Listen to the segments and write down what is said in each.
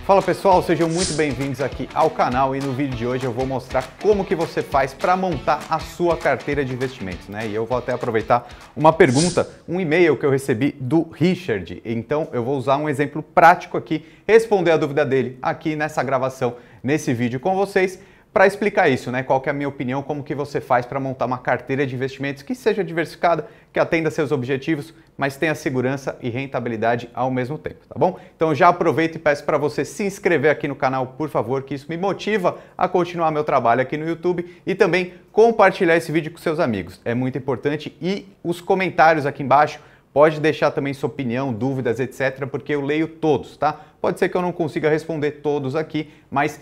Fala pessoal, sejam muito bem-vindos aqui ao canal e no vídeo de hoje eu vou mostrar como que você faz para montar a sua carteira de investimentos, né? E eu vou até aproveitar uma pergunta, um e-mail que eu recebi do Richard. Então eu vou usar um exemplo prático aqui, responder a dúvida dele aqui nessa gravação, nesse vídeo com vocês, para explicar isso, né? Qual que é a minha opinião, como que você faz para montar uma carteira de investimentos que seja diversificada, que atenda seus objetivos, mas tenha segurança e rentabilidade ao mesmo tempo, tá bom? Então já aproveito e peço para você se inscrever aqui no canal, por favor, que isso me motiva a continuar meu trabalho aqui no YouTube e também compartilhar esse vídeo com seus amigos. É muito importante e os comentários aqui embaixo, pode deixar também sua opinião, dúvidas, etc, porque eu leio todos, tá? Pode ser que eu não consiga responder todos aqui, mas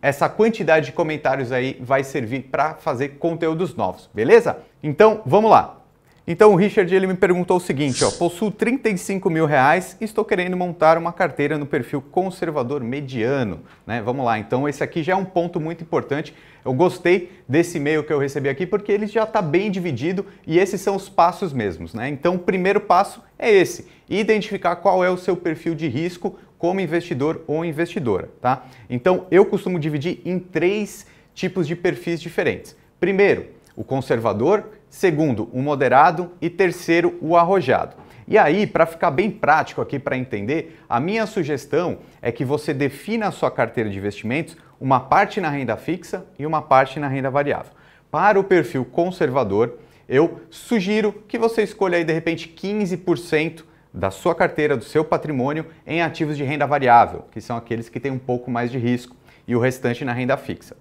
essa quantidade de comentários aí vai servir para fazer conteúdos novos, beleza? Então, vamos lá. Então, o Richard ele me perguntou o seguinte, ó, possuo 35 mil reais e estou querendo montar uma carteira no perfil conservador mediano, né? Vamos lá, então esse aqui já é um ponto muito importante. Eu gostei desse e-mail que eu recebi aqui porque ele já está bem dividido e esses são os passos mesmos, né? Então, o primeiro passo é esse, identificar qual é o seu perfil de risco como investidor ou investidora, tá? Então, eu costumo dividir em 3 tipos de perfis diferentes. Primeiro, o conservador, segundo, o moderado e terceiro, o arrojado. E aí, para ficar bem prático aqui para entender, a minha sugestão é que você defina a sua carteira de investimentos uma parte na renda fixa e uma parte na renda variável. Para o perfil conservador, eu sugiro que você escolha aí de repente 15% da sua carteira, do seu patrimônio em ativos de renda variável, que são aqueles que têm um pouco mais de risco, e o restante na renda fixa.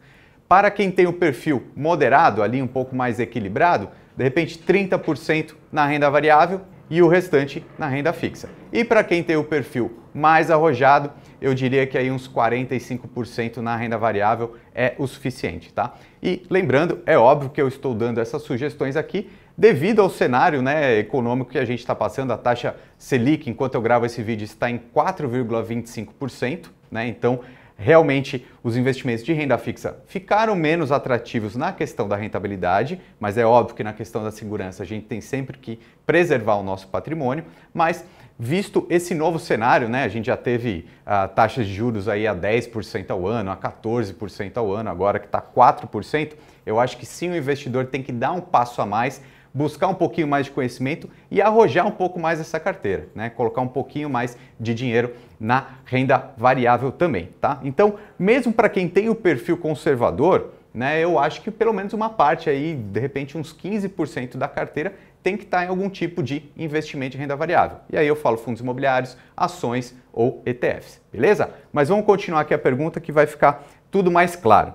Para quem tem o perfil moderado, ali um pouco mais equilibrado, de repente 30% na renda variável e o restante na renda fixa. E para quem tem o perfil mais arrojado, eu diria que aí uns 45% na renda variável é o suficiente, tá? E lembrando, é óbvio que eu estou dando essas sugestões aqui devido ao cenário, né, econômico que a gente está passando. A taxa Selic, enquanto eu gravo esse vídeo, está em 4,25%, né? Então, realmente, os investimentos de renda fixa ficaram menos atrativos na questão da rentabilidade, mas é óbvio que na questão da segurança a gente tem sempre que preservar o nosso patrimônio, mas visto esse novo cenário, né, a gente já teve taxas de juros aí a 10% ao ano, a 14% ao ano, agora que está 4%, eu acho que sim, o investidor tem que dar um passo a mais, buscar um pouquinho mais de conhecimento e arrojar um pouco mais essa carteira, né? Colocar um pouquinho mais de dinheiro na renda variável também, tá? Então, mesmo para quem tem o perfil conservador, né, eu acho que pelo menos uma parte aí, de repente uns 15% da carteira tem que estar em algum tipo de investimento de renda variável. E aí eu falo fundos imobiliários, ações ou ETFs, beleza? Mas vamos continuar aqui a pergunta que vai ficar tudo mais claro.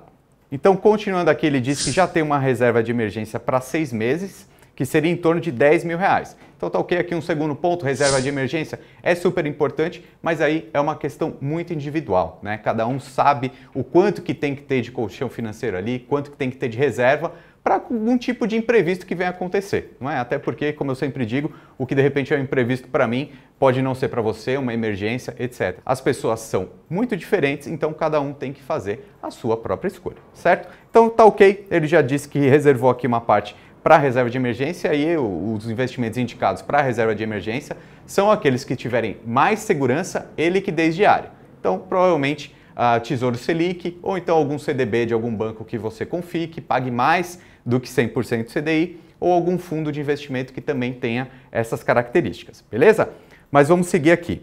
Então, continuando aqui, ele diz que já tem uma reserva de emergência para 6 meses, que seria em torno de 10 mil reais. Então tá ok, aqui um segundo ponto, reserva de emergência é super importante, mas aí é uma questão muito individual, né? Cada um sabe o quanto que tem que ter de colchão financeiro ali, quanto que tem que ter de reserva para algum tipo de imprevisto que venha acontecer, não é? Até porque, como eu sempre digo, o que de repente é um imprevisto para mim pode não ser para você, uma emergência, etc. As pessoas são muito diferentes, então cada um tem que fazer a sua própria escolha, certo? Então tá ok, ele já disse que reservou aqui uma parte para a reserva de emergência e os investimentos indicados para a reserva de emergência são aqueles que tiverem mais segurança e liquidez diária. Então, provavelmente, Tesouro Selic ou então algum CDB de algum banco que você confie, que pague mais do que 100% do CDI ou algum fundo de investimento que também tenha essas características, beleza? Mas vamos seguir aqui.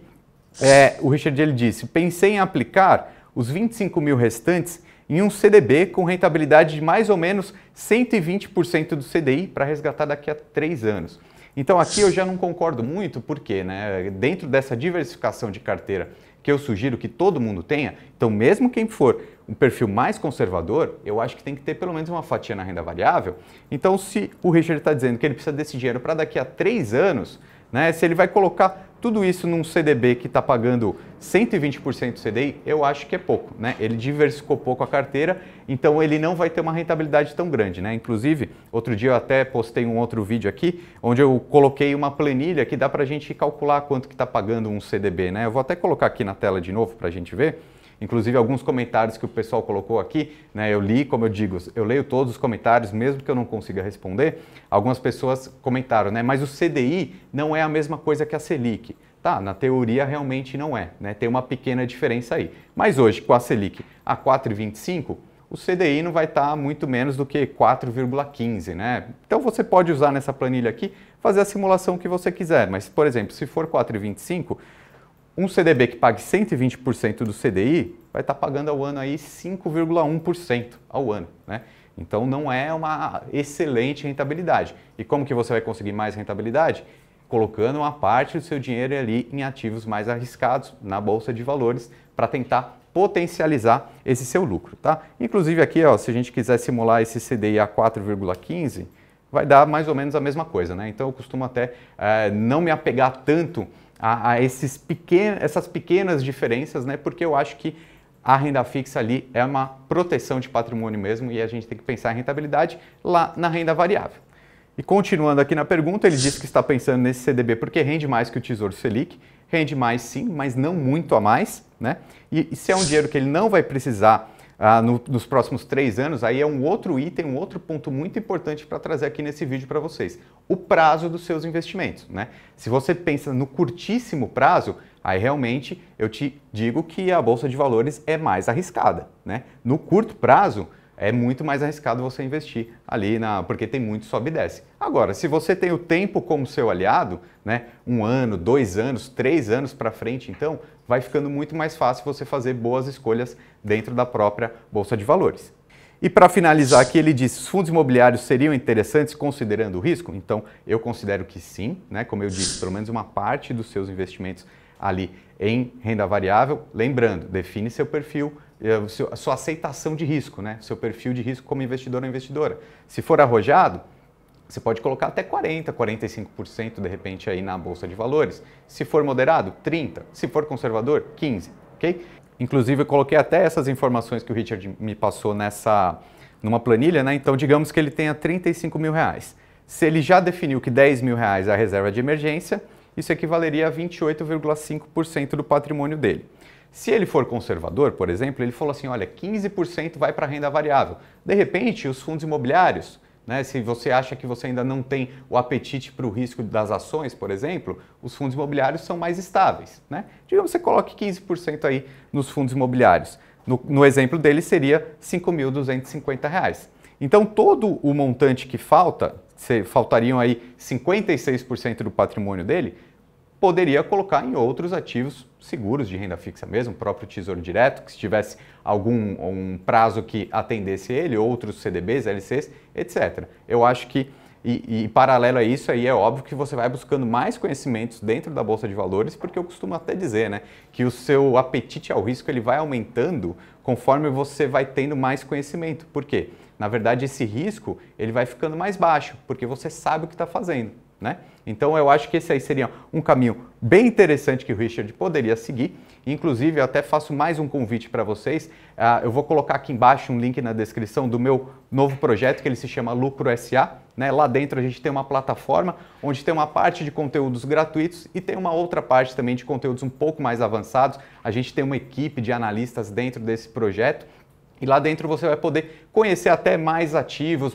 O Richard ele disse, pensei em aplicar os 25 mil restantes em um CDB com rentabilidade de mais ou menos 120% do CDI para resgatar daqui a 3 anos. Então aqui eu já não concordo muito, porque né, dentro dessa diversificação de carteira que eu sugiro que todo mundo tenha, então mesmo quem for um perfil mais conservador, eu acho que tem que ter pelo menos uma fatia na renda variável. Então se o Richard está dizendo que ele precisa desse dinheiro para daqui a 3 anos, né, se ele vai colocar tudo isso num CDB que está pagando 120% do CDI, eu acho que é pouco, né? Ele diversificou pouco a carteira, então ele não vai ter uma rentabilidade tão grande, né? Inclusive, outro dia eu até postei um outro vídeo aqui, onde eu coloquei uma planilha que dá para a gente calcular quanto que está pagando um CDB, né? Eu vou até colocar aqui na tela de novo para a gente ver. Inclusive alguns comentários que o pessoal colocou aqui, né, eu li, como eu digo, eu leio todos os comentários, mesmo que eu não consiga responder. Algumas pessoas comentaram, né, mas o CDI não é a mesma coisa que a Selic. Tá, na teoria realmente não é, né? Tem uma pequena diferença aí. Mas hoje, com a Selic a 4,25, o CDI não vai estar muito menos do que 4,15, né? Então você pode usar nessa planilha aqui, fazer a simulação que você quiser. Mas, por exemplo, se for 4,25, um CDB que pague 120% do CDI vai estar pagando ao ano aí 5,1% ao ano, né? Então não é uma excelente rentabilidade. E como que você vai conseguir mais rentabilidade? Colocando uma parte do seu dinheiro ali em ativos mais arriscados na bolsa de valores para tentar potencializar esse seu lucro, tá? Inclusive aqui, ó, se a gente quiser simular esse CDI a 4,15, vai dar mais ou menos a mesma coisa, né? Então eu costumo até não me apegar tanto a essas pequenas diferenças, né? Porque eu acho que a renda fixa ali é uma proteção de patrimônio mesmo e a gente tem que pensar em rentabilidade lá na renda variável. E continuando aqui na pergunta, ele diz que está pensando nesse CDB porque rende mais que o Tesouro Selic. Rende mais sim, mas não muito a mais, né? E se é um dinheiro que ele não vai precisar nos próximos 3 anos, aí é um outro item, um outro ponto muito importante para trazer aqui nesse vídeo para vocês. O prazo dos seus investimentos, né? Se você pensa no curtíssimo prazo, aí realmente eu te digo que a Bolsa de Valores é mais arriscada, né? No curto prazo, é muito mais arriscado você investir ali, porque tem muito sobe e desce. Agora, se você tem o tempo como seu aliado, né, 1 ano, 2 anos, 3 anos para frente, então vai ficando muito mais fácil você fazer boas escolhas dentro da própria Bolsa de Valores. E para finalizar aqui, ele disse, os fundos imobiliários seriam interessantes considerando o risco? Então, eu considero que sim, né? Como eu disse, pelo menos uma parte dos seus investimentos ali em renda variável. Lembrando, define seu perfil, a sua aceitação de risco, né? Seu perfil de risco como investidor ou investidora. Se for arrojado, você pode colocar até 40%, 45% de repente aí na Bolsa de Valores. Se for moderado, 30%. Se for conservador, 15%, ok? Inclusive eu coloquei até essas informações que o Richard me passou numa planilha, né? Então digamos que ele tenha 35 mil reais. Se ele já definiu que 10 mil reais é a reserva de emergência, isso equivaleria a 28,5% do patrimônio dele. Se ele for conservador, por exemplo, ele falou assim, olha, 15% vai para a renda variável. De repente, os fundos imobiliários, né, se você acha que você ainda não tem o apetite para o risco das ações, por exemplo, os fundos imobiliários são mais estáveis, né? Digamos que você coloque 15% aí nos fundos imobiliários. No exemplo dele seria R$ 5.250. Então, todo o montante que faltariam aí 56% do patrimônio dele, poderia colocar em outros ativos seguros de renda fixa mesmo, o próprio Tesouro Direto, que se tivesse um prazo que atendesse ele, outros CDBs, LCs, etc. Eu acho que, e paralelo a isso, aí é óbvio que você vai buscando mais conhecimentos dentro da Bolsa de Valores, porque eu costumo até dizer, né, que o seu apetite ao risco ele vai aumentando conforme você vai tendo mais conhecimento. Por quê? Na verdade, esse risco ele vai ficando mais baixo, porque você sabe o que está fazendo, né? Então eu acho que esse aí seria um caminho bem interessante que o Richard poderia seguir. Inclusive eu até faço mais um convite para vocês. Eu vou colocar aqui embaixo um link na descrição do meu novo projeto que ele se chama Lucro SA. Né? Lá dentro a gente tem uma plataforma onde tem uma parte de conteúdos gratuitos e tem uma outra parte também de conteúdos um pouco mais avançados. A gente tem uma equipe de analistas dentro desse projeto. E lá dentro você vai poder conhecer até mais ativos,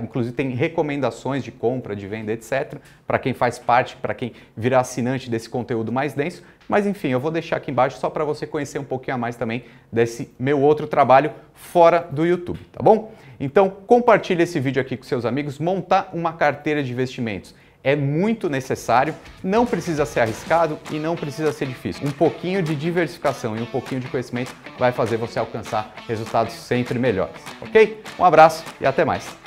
inclusive tem recomendações de compra, de venda, etc. Para quem faz parte, para quem virar assinante desse conteúdo mais denso. Mas enfim, eu vou deixar aqui embaixo só para você conhecer um pouquinho a mais também desse meu outro trabalho fora do YouTube, tá bom? Então compartilhe esse vídeo aqui com seus amigos, montar uma carteira de investimentos. É muito necessário, não precisa ser arriscado e não precisa ser difícil. Um pouquinho de diversificação e um pouquinho de conhecimento vai fazer você alcançar resultados sempre melhores, ok? Um abraço e até mais!